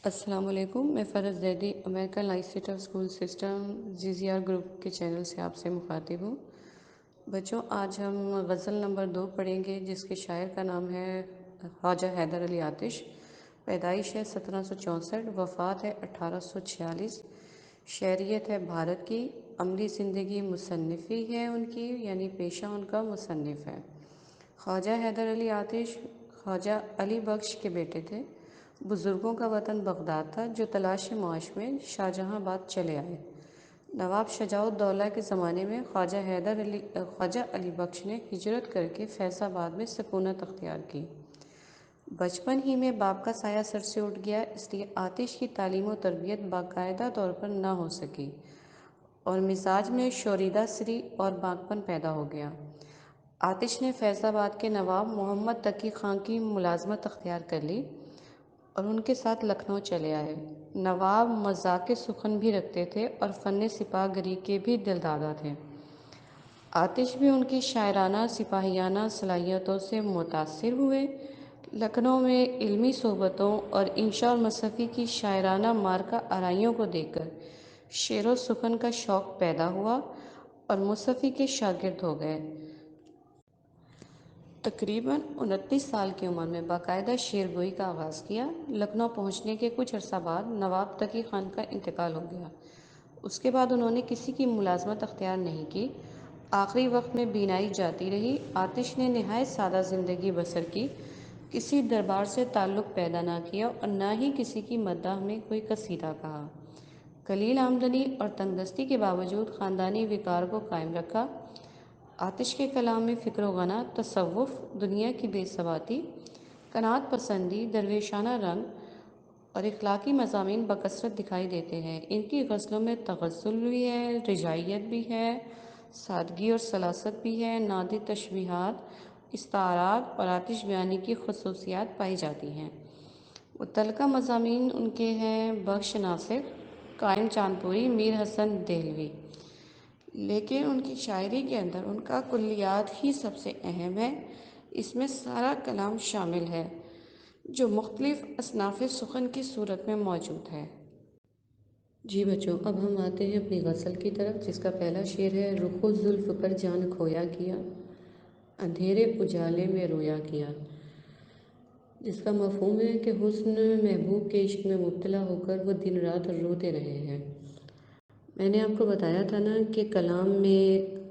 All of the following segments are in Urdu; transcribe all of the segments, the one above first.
السلام علیکم، میں Faraz Zaidi American Lycetuff school system GCR group کے چینل سے آپ سے مخاطب ہوں۔ بچوں، آج ہم غزل نمبر 2 پڑھیں گے، جس کے شاعر کا نام ہے خواجہ حیدر علی آتش۔ پیدائش ہے 1764، وفات ہے 1846۔ شہریت ہے بھارت کی، عملی زندگی مصنفی ہے ان کی، یعنی پیشہ ان کا مصنف ہے۔ خواجہ حیدر علی آتش خواجہ علی بخش کے بیٹے تھے۔ بزرگوں کا وطن بغداد تھا، جو تلاش معاش میں شاہجہاں آباد چلے آئے۔ نواب شجاع الدولہ کے زمانے میں خواجہ علی بخش نے ہجرت کر کے فیض آباد میں سکونت اختیار کی۔ بچپن ہی میں باپ کا سایہ سر سے اٹھ گیا، اس لیے آتش کی تعلیم و تربیت باقاعدہ طور پر نہ ہو سکی اور مزاج میں شوریدہ سری اور بانکپن پیدا ہو گیا۔ آتش نے فیض آباد کے نواب محمد تقی خان کی ملازمت اختیار کر لی اور ان کے ساتھ لکھنؤ چلے آئے۔ نواب مذاق سخن بھی رکھتے تھے اور فن سپاہ گری کے بھی دلدادہ تھے۔ آتش بھی ان کی شاعرانہ سپاہیانہ صلاحیتوں سے متاثر ہوئے۔ لکھنؤ میں علمی صحبتوں اور انشاء المصفی کی شاعرانہ مارکہ آرائیوں کو دیکھ کر شعر و سخن کا شوق پیدا ہوا اور مصفی کے شاگرد ہو گئے۔ تقریباً 29 سال کی عمر میں باقاعدہ شعر گوئی کا آغاز کیا۔ لکھنؤ پہنچنے کے کچھ عرصہ بعد نواب تقی خان کا انتقال ہو گیا۔ اس کے بعد انہوں نے کسی کی ملازمت اختیار نہیں کی۔ آخری وقت میں بینائی جاتی رہی۔ آتش نے نہایت سادہ زندگی بسر کی، کسی دربار سے تعلق پیدا نہ کیا اور نہ ہی کسی کی مداح میں کوئی قصیدہ کہا۔ قلیل آمدنی اور تنگ دستی کے باوجود خاندانی وقار کو قائم رکھا۔ آتش کے کلام میں فکر و غنا، تصوف، دنیا کی بے ثباتی، قناعت پسندی، درویشانہ رنگ اور اخلاقی مضامین بکثرت دکھائی دیتے ہیں۔ ان کی غزلوں میں تغزل بھی ہے، رجاعیت بھی ہے، سادگی اور سلاست بھی ہے، نادر تشبیہات، استعارات اور آتش بیانی کی خصوصیات پائی جاتی ہیں۔ متعلقہ مضامین ان کے ہیں: بخش ناصر، قائم چاندپوری، میر حسن دہلوی۔ لیکن ان کی شاعری کے اندر ان کا کلیات ہی سب سے اہم ہے۔ اس میں سارا کلام شامل ہے، جو مختلف اصناف سخن کی صورت میں موجود ہے۔ جی بچوں، اب ہم آتے ہیں اپنی غزل کی طرف، جس کا پہلا شعر ہے: رخ و زلف پر جان کھویا کیا، اندھیرے اجالے میں رویا کیا۔ جس کا مفہوم ہے کہ حسن محبوب کے عشق میں مبتلا ہو کر وہ دن رات روتے رہے ہیں۔ میں نے آپ کو بتایا تھا نا کہ کلام میں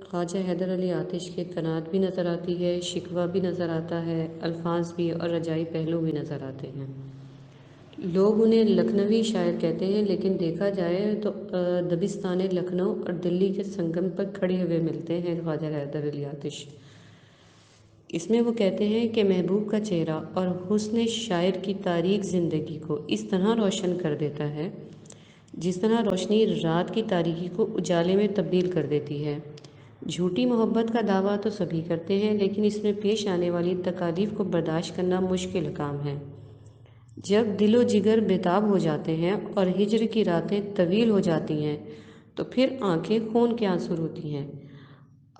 خواجہ حیدر علی آتش کے قناعت بھی نظر آتی ہے، شکوہ بھی نظر آتا ہے، الفاظ بھی اور رجائی پہلو بھی نظر آتے ہیں۔ لوگ انہیں لکھنوی شاعر کہتے ہیں، لیکن دیکھا جائے تو دبستان لکھنؤ اور دلی کے سنگم پر کھڑے ہوئے ملتے ہیں خواجہ حیدر علی آتش۔ اس میں وہ کہتے ہیں کہ محبوب کا چہرہ اور حسن شاعر کی تاریک زندگی کو اس طرح روشن کر دیتا ہے جس طرح روشنی رات کی تاریکی کو اجالے میں تبدیل کر دیتی ہے۔ جھوٹی محبت کا دعویٰ تو سبھی کرتے ہیں، لیکن اس میں پیش آنے والی تکالیف کو برداشت کرنا مشکل کام ہے۔ جب دل و جگر بےتاب ہو جاتے ہیں اور ہجر کی راتیں طویل ہو جاتی ہیں تو پھر آنکھیں خون کے آنسو روتی ہیں۔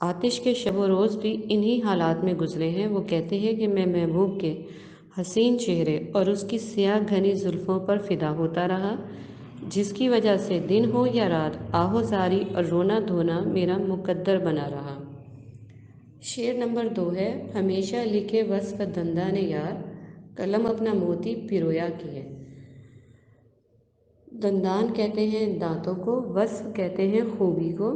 آتش کے شب و روز بھی انہی حالات میں گزرے ہیں۔ وہ کہتے ہیں کہ میں محبوب کے حسین چہرے اور اس کی سیاہ گھنی زلفوں پر فدا ہوتا رہا، جس کی وجہ سے دن ہو یا رات آہو زاری اور رونا دھونا میرا مقدر بنا رہا۔ شعر نمبر 2 ہے: ہمیشہ لکھے وصف دندان یار، قلم اپنا موتی پرویا کیے۔ دندان کہتے ہیں دانتوں کو، وصف کہتے ہیں خوبی کو،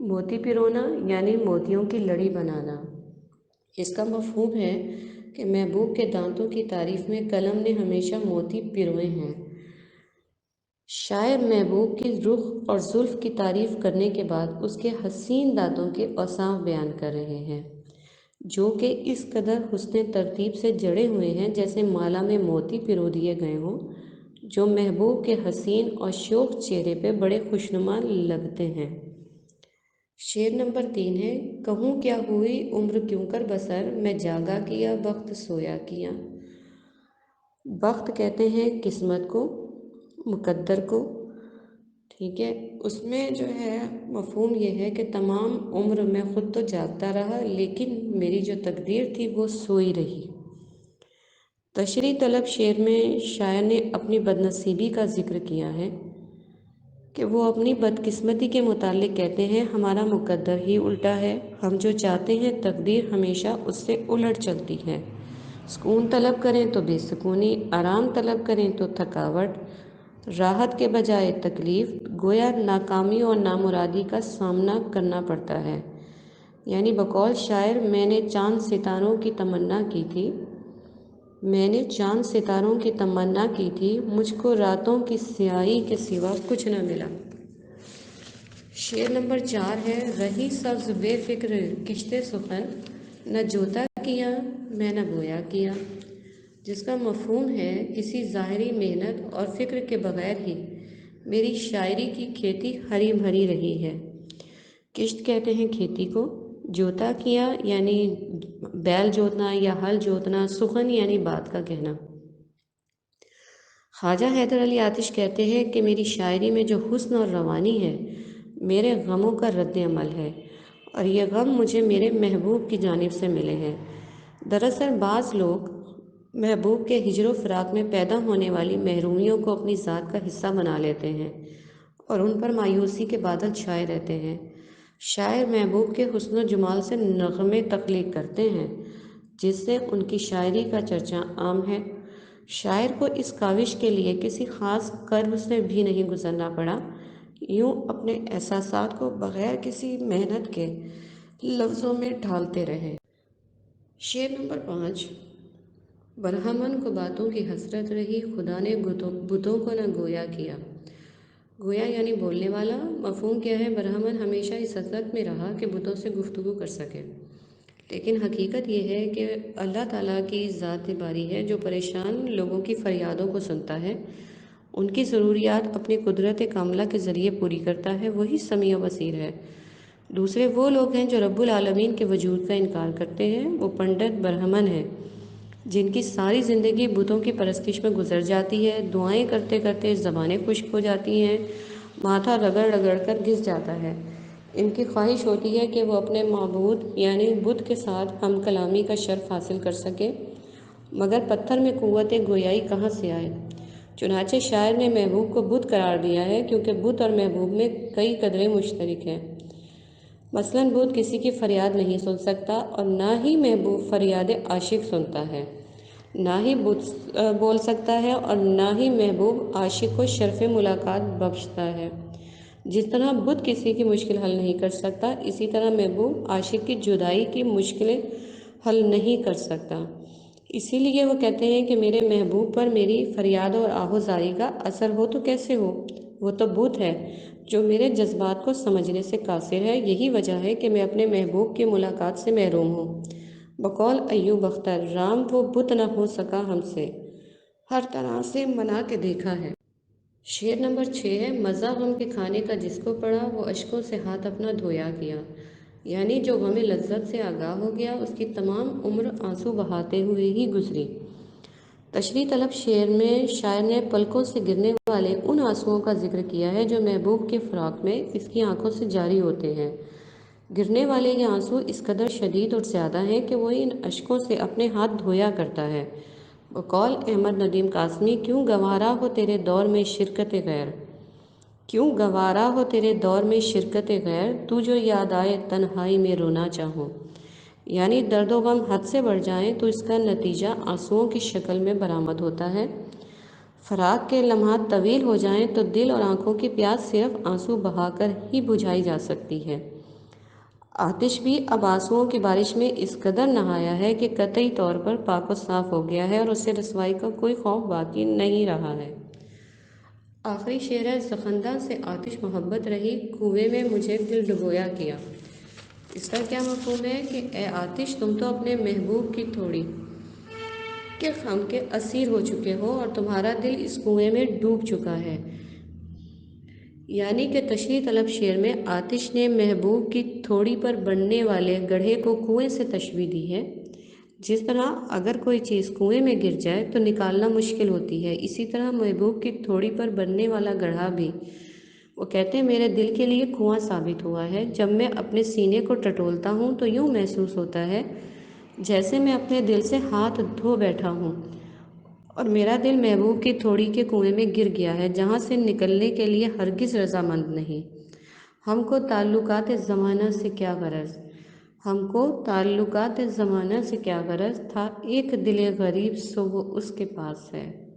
موتی پرونا یعنی موتیوں کی لڑی بنانا۔ اس کا مفہوم ہے کہ محبوب کے دانتوں کی تعریف میں قلم نے ہمیشہ موتی پروئے ہیں۔ شاعر محبوب کی رخ اور زلف کی تعریف کرنے کے بعد اس کے حسین دانتوں کے اوصاف بیان کر رہے ہیں، جو کہ اس قدر حسن ترتیب سے جڑے ہوئے ہیں جیسے مالا میں موتی پرو دیے گئے ہوں، جو محبوب کے حسین اور شوخ چہرے پہ بڑے خوشنما لگتے ہیں۔ شعر نمبر 3 ہے: کہوں کیا ہوئی عمر کیوں کر بسر، میں جاگا کیا بخت سویا کیا۔ بخت کہتے ہیں قسمت کو، مقدر کو، ٹھیک ہے۔ اس میں جو ہے مفہوم یہ ہے کہ تمام عمر میں خود تو جاگتا رہا، لیکن میری جو تقدیر تھی وہ سوئی رہی۔ تشریح طلب شعر میں شاعر نے اپنی بدنصیبی کا ذکر کیا ہے کہ وہ اپنی بدقسمتی کے متعلق کہتے ہیں، ہمارا مقدر ہی الٹا ہے، ہم جو چاہتے ہیں تقدیر ہمیشہ اس سے الٹ چلتی ہے۔ سکون طلب کریں تو بے سکونی، آرام طلب کریں تو تھکاوٹ، راحت کے بجائے تکلیف، گویا ناکامی اور نامرادی کا سامنا کرنا پڑتا ہے۔ یعنی بقول شاعر، میں نے چاند ستاروں کی تمنا کی تھی، مجھ کو راتوں کی سیاہی کے سوا کچھ نہ ملا۔ شعر نمبر 4 ہے، رہی سبز بے فکر کشت سخن، نہ جوتا کیا میں نہ بویا کیا، جس کا مفہوم ہے کسی ظاہری محنت اور فکر کے بغیر ہی میری شاعری کی کھیتی ہری بھری رہی ہے۔ کشت کہتے ہیں کھیتی کو، جوتا کیا یعنی بیل جوتنا یا ہل جوتنا، سخن یعنی بات کا کہنا۔ خواجہ حیدر علی آتش کہتے ہیں کہ میری شاعری میں جو حسن اور روانی ہے میرے غموں کا رد عمل ہے، اور یہ غم مجھے میرے محبوب کی جانب سے ملے ہیں۔ دراصل بعض لوگ محبوب کے ہجر و فراق میں پیدا ہونے والی محرومیوں کو اپنی ذات کا حصہ بنا لیتے ہیں اور ان پر مایوسی کے بادل چھائے رہتے ہیں۔ شاعر محبوب کے حسن و جمال سے نغمے تخلیق کرتے ہیں جس سے ان کی شاعری کا چرچا عام ہے۔ شاعر کو اس کاوش کے لیے کسی خاص کرب سے بھی نہیں گزرنا پڑا، یوں اپنے احساسات کو بغیر کسی محنت کے لفظوں میں ڈھالتے رہے۔ شعر نمبر 5، برہمن کو باتوں کی حسرت رہی، خدا نے بتوں کو نہ گویا کیا۔ گویا یعنی بولنے والا۔ مفہوم کیا ہے؟ برہمن ہمیشہ اس حسرت میں رہا کہ بتوں سے گفتگو کر سکے، لیکن حقیقت یہ ہے کہ اللہ تعالیٰ کی ذات باری ہے جو پریشان لوگوں کی فریادوں کو سنتا ہے، ان کی ضروریات اپنی قدرت کاملہ کے ذریعے پوری کرتا ہے، وہی سمیع و بصیر ہے۔ دوسرے وہ لوگ ہیں جو رب العالمین کے وجود کا انکار کرتے ہیں، وہ پنڈت برہمن ہیں جن کی ساری زندگی بتوں کی پرستش میں گزر جاتی ہے، دعائیں کرتے کرتے زبانیں خشک ہو جاتی ہیں، ماتھا رگڑ رگڑ کر گھس جاتا ہے۔ ان کی خواہش ہوتی ہے کہ وہ اپنے معبود یعنی بت کے ساتھ ہم کلامی کا شرف حاصل کر سکیں، مگر پتھر میں قوت گویائی کہاں سے آئے؟ چنانچہ شاعر نے محبوب کو بت قرار دیا ہے کیونکہ بت اور محبوب میں کئی قدریں مشترک ہیں۔ مثلاً بت کسی کی فریاد نہیں سن سکتا اور نہ ہی محبوب فریاد عاشق سنتا ہے، نہ ہی بت بول سکتا ہے اور نہ ہی محبوب عاشق کو شرف ملاقات بخشتا ہے۔ جس طرح بت کسی کی مشکل حل نہیں کر سکتا، اسی طرح محبوب عاشق کی جدائی کی مشکلیں حل نہیں کر سکتا۔ اسی لیے وہ کہتے ہیں کہ میرے محبوب پر میری فریاد اور آہوزاری کا اثر ہو تو کیسے ہو، وہ تو بت ہے جو میرے جذبات کو سمجھنے سے قاصر ہے، یہی وجہ ہے کہ میں اپنے محبوب کی ملاقات سے محروم ہوں۔ بقول ایوب اختر، رام وہ بت نہ ہو سکا ہم سے، ہر طرح سے منا کے دیکھا ہے۔ شعر نمبر 6 ہے، مزہ غم کے کھانے کا جس کو پڑا، وہ اشکوں سے ہاتھ اپنا دھویا کیا۔ یعنی جو غم لذت سے آگاہ ہو گیا اس کی تمام عمر آنسو بہاتے ہوئے ہی گزری۔ تشریح طلب شعر میں شاعر نے پلکوں سے گرنے والے ان آنسوؤں کا ذکر کیا ہے جو محبوب کے فراق میں اس کی آنکھوں سے جاری ہوتے ہیں۔ گرنے والے یہ آنسو اس قدر شدید اور زیادہ ہیں کہ وہ ان اشکوں سے اپنے ہاتھ دھویا کرتا ہے۔ بقول احمد ندیم قاسمی، کیوں گوارا ہو تیرے دور میں شرکت غیر، کیوں گوارا ہو تیرے دور میں شرکت غیر، تو جو یاد آئے تنہائی میں رونا چاہوں۔ یعنی درد و غم حد سے بڑھ جائیں تو اس کا نتیجہ آنسوؤں کی شکل میں برآمد ہوتا ہے۔ فراق کے لمحات طویل ہو جائیں تو دل اور آنکھوں کی پیاس صرف آنسو بہا کر ہی بجھائی جا سکتی ہے۔ آتش بھی اب آنسوؤں کی بارش میں اس قدر نہایا ہے کہ قطعی طور پر پاک و صاف ہو گیا ہے اور اسے رسوائی کا کوئی خوف باقی نہیں رہا ہے۔ آخری شعر ہے، سخنداں سے آتش محبت رہی، کنویں میں مجھے دل ڈبویا کیا۔ اس کا کیا مفہوم ہے کہ اے آتش، تم تو اپنے محبوب کی تھوڑی کے غم کے اسیر ہو چکے ہو اور تمہارا دل اس کنویں میں ڈوب چکا ہے۔ یعنی کہ تشریح طلب شعر میں آتش نے محبوب کی تھوڑی پر بننے والے گڑھے کو کنویں سے تشبیہ دی ہے۔ جس طرح اگر کوئی چیز کنویں میں گر جائے تو نکالنا مشکل ہوتی ہے، اسی طرح محبوب کی تھوڑی پر بننے والا گڑھا بھی، وہ کہتے ہیں، میرے دل کے لیے کنواں ثابت ہوا ہے۔ جب میں اپنے سینے کو ٹٹولتا ہوں تو یوں محسوس ہوتا ہے جیسے میں اپنے دل سے ہاتھ دھو بیٹھا ہوں، اور میرا دل محبوب کی تھوڑی کے کنویں میں گر گیا ہے جہاں سے نکلنے کے لیے ہرگز رضامند نہیں۔ ہم کو تعلقات زمانہ سے کیا غرض، ہم کو تعلقات زمانہ سے کیا غرض تھا، ایک دل غریب سو وہ اس کے پاس ہے۔